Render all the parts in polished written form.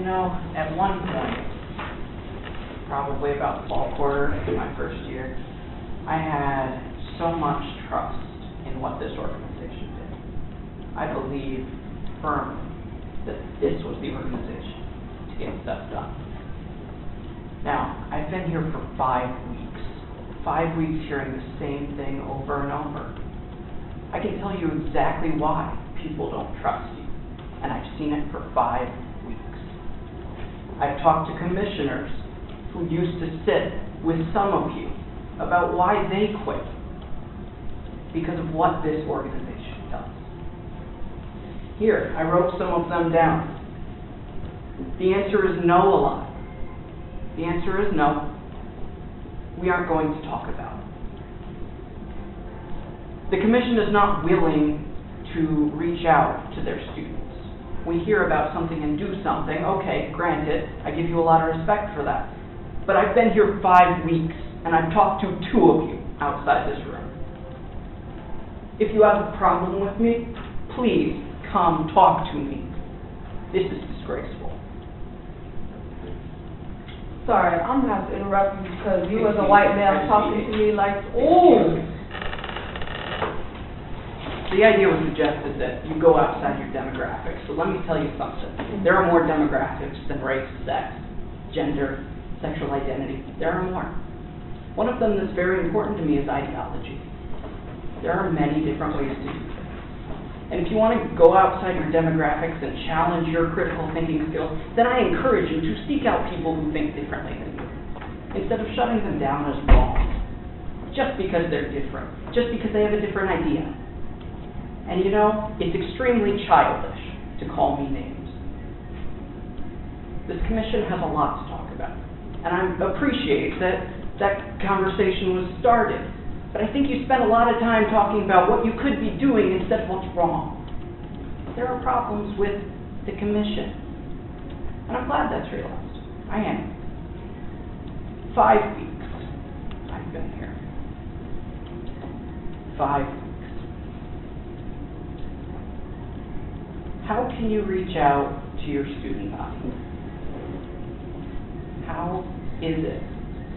You know, at one point, probably about the fall quarter of my first year, I had so much trust in what this organization did. I believed firmly that this was the organization to get stuff done. Now, I've been here for 5 weeks. 5 weeks hearing the same thing over and over. I can tell you exactly why people don't trust you, and I've seen it for 5 weeks. I've talked to commissioners who used to sit with some of you about why they quit because of what this organization does. Here, I wrote some of them down. The answer is no a lot. The answer is no. We aren't going to talk about it. The commission is not willing to reach out to their students. We hear about something and do something. Okay, granted, I give you a lot of respect for that. But I've been here 5 weeks, and I've talked to 2 of you outside this room. If you have a problem with me, please come talk to me. This is disgraceful. Sorry, I'm gonna have to interrupt you because you as a white male talking to me like, oh. The idea was suggested that you go outside your demographics. So let me tell you something. There are more demographics than race, sex, gender, sexual identity. There are more. One of them that's very important to me is ideology. There are many different ways to do things. And if you want to go outside your demographics and challenge your critical thinking skills, then I encourage you to seek out people who think differently than you, instead of shutting them down as wrong, just because they're different, just because they have a different idea. And you know, it's extremely childish to call me names. This commission has a lot to talk about, and I appreciate that conversation was started. But I think you spent a lot of time talking about what you could be doing instead of what's wrong. There are problems with the commission, and I'm glad that's realized. I am. 5 weeks I've been here. 5 weeks. How can you reach out to your student body? How is it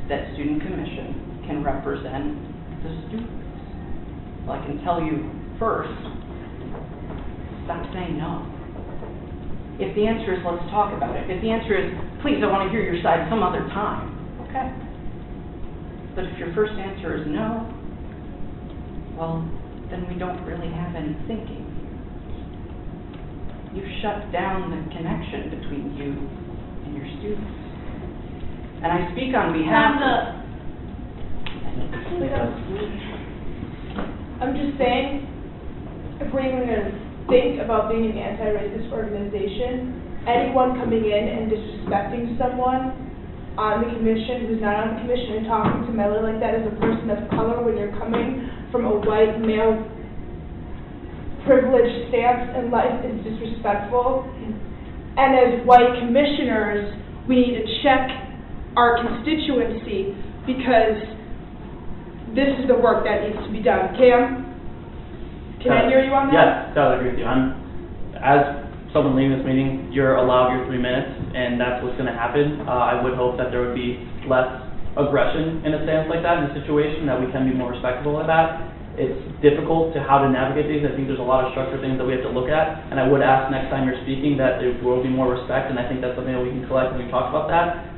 that student commission can represent the students? Well, I can tell you first, stop saying no. If the answer is let's talk about it, if the answer is please I want to hear your side some other time, okay. But if your first answer is no, well, then we don't really have any thinking. You shut down the connection between you and your students. And I speak on behalf of... I'm just saying, if we're even going to think about being an anti-racist organization, anyone coming in and disrespecting someone on the commission who's not on the commission and talking to Melody like that as a person of color when you're coming from a white male privileged stance in life is disrespectful. And as white commissioners, we need to check our constituency because this is the work that needs to be done. Cam, can I hear you on that? Yes, totally agree with you. As someone leaving this meeting, you're allowed your 3 minutes, and that's what's going to happen. I would hope that there would be less aggression in a stance like that, in a situation, that we can be more respectful of that. It's difficult to how to navigate these. I think there's a lot of structural things that we have to look at, and I would ask next time you're speaking that there will be more respect, and I think that's something that we can collectively talk about that.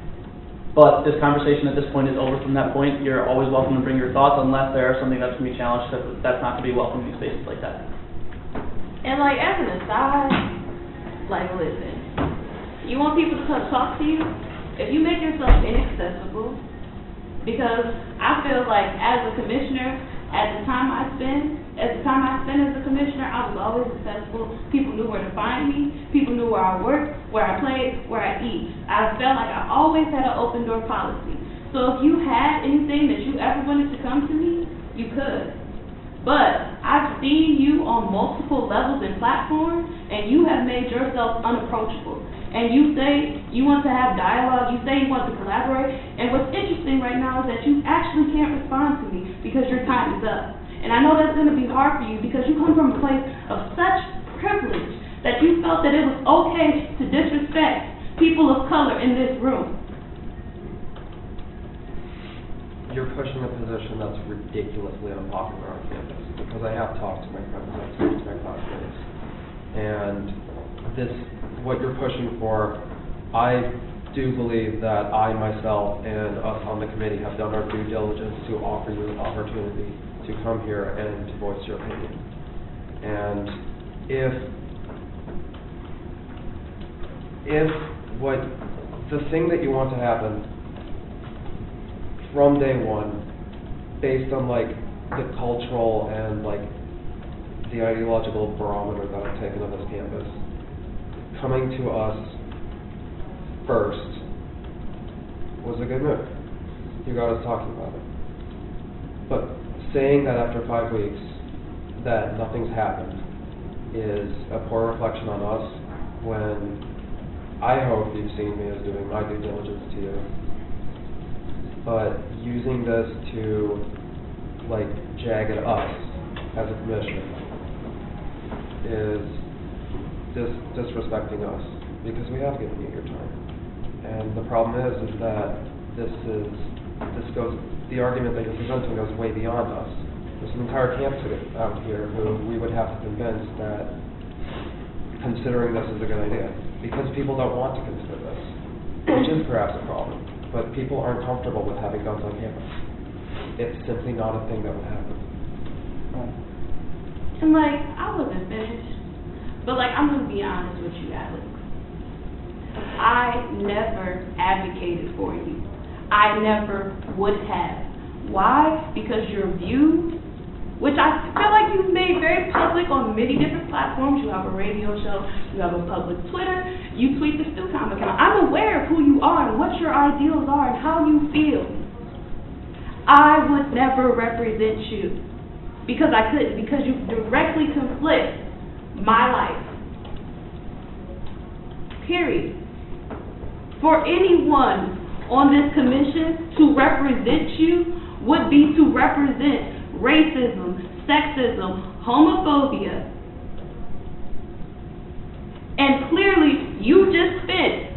But this conversation at this point is over from that point. You're always welcome to bring your thoughts unless there is something that's going to be challenged, because that's not going to be welcome in spaces like that. And like as an aside, like listen, you want people to come talk to you? If you make yourself inaccessible, because I feel like as a commissioner, At the time I spent as a commissioner, I was always accessible. People knew where to find me. People knew where I worked, where I played, where I eat. I felt like I always had an open door policy. So if you had anything that you ever wanted to come to me, you could. But I've seen you on multiple levels and platforms, and you have made yourself unapproachable. And you say you want to have dialogue, you say you want to collaborate, and what's interesting right now is that you actually can't respond to me because your time is up. And I know that's going to be hard for you because you come from a place of such privilege that you felt that it was okay to disrespect people of color in this room. You're pushing a position that's ridiculously unpopular on campus, because I have talked to my friends, I've talked to my classmates, and what you're pushing for, I do believe that I myself and us on the committee have done our due diligence to offer you an opportunity to come here and to voice your opinion. And if what the thing that you want to happen from day one, based on like the cultural and like the ideological barometer that I've taken of this campus, coming to us first was a good move. You got us talking about it. But saying that after 5 weeks that nothing's happened is a poor reflection on us, when I hope you've seen me as doing my due diligence to you. But using this to like jag at us as a commission is disrespecting us, because we have given you your time. And the problem is that the argument that you're presenting goes way beyond us. There's an entire camp out here who we would have to convince that considering this is a good idea, because people don't want to consider this, which is perhaps a problem. But people aren't comfortable with having guns on campus. It's simply not a thing that would happen. And like, I wasn't finished, but like, I'm gonna be honest with you, Alex. I never advocated for you. I never would have. Why? Because your views, which I feel like you've made very public on many different platforms. You have a radio show, you have a public Twitter, you tweet the Stu-Time account. I'm aware of who you are and what your ideals are and how you feel. I would never represent you because I couldn't, because you directly conflict my life. Period. For anyone on this commission to represent you would be to represent racism, sexism, homophobia. And clearly, you just spent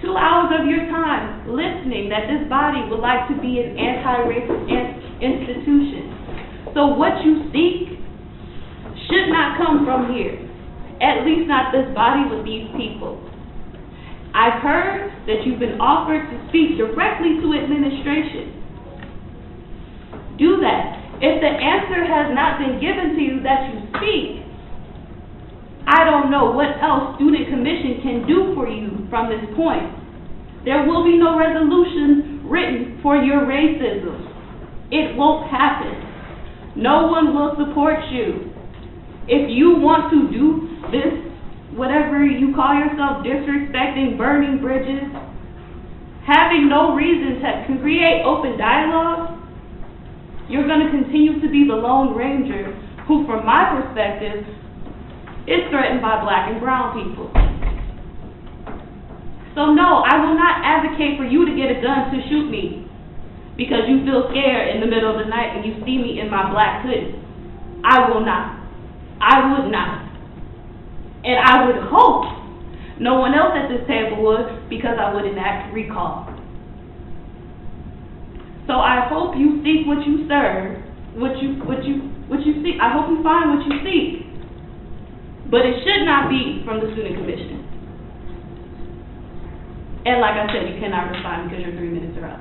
2 hours of your time listening that this body would like to be an anti-racist institution. So what you seek should not come from here. At least not this body with these people. I've heard that you've been offered to speak directly to administration. Do that. If the answer has not been given to you that you speak, I don't know what else Student Commission can do for you from this point. There will be no resolution written for your racism. It won't happen. No one will support you. If you want to do this, whatever you call yourself, disrespecting, burning bridges, having no reason to create open dialogue, you're going to continue to be the Lone Ranger who, from my perspective, is threatened by black and brown people. So no, I will not advocate for you to get a gun to shoot me because you feel scared in the middle of the night and you see me in my black hoodie. I will not. I would not. And I would hope no one else at this table would, because I would enact recall. So I hope you seek what you serve, what you seek. I hope you find what you seek. But it should not be from the Student Commission. And like I said, you cannot respond because your 3 minutes are up.